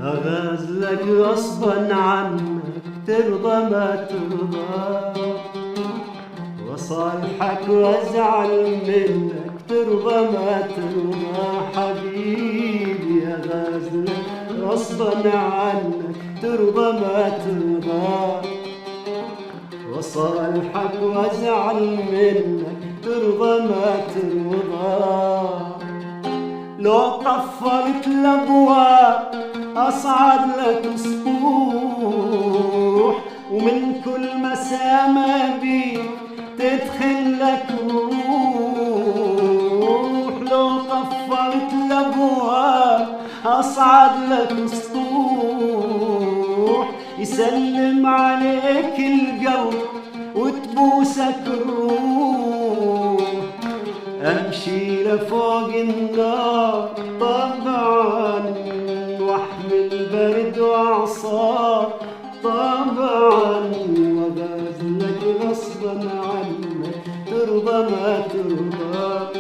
أغازلك غصبا عنك ترضى ما ترضى، وصالحك وازعل منك ترضى ما ترضى. حبيبي أغازلك غصبا عنك ترضى ما ترضى، وصالحك وازعل منك ترضى ما ترضى. لو قفلت الابواب اصعد لك سطوح، ومن كل مسامة بيك تدخل لك روح. لو قفلت الابواب اصعد لك سطوح، يسلم عليك القلب وتبوسك الروح. امشي لفوق النار طبعا، واحمل برد واعصار طبعا، وغازلك غصبا عنك ترضى ما ترضى.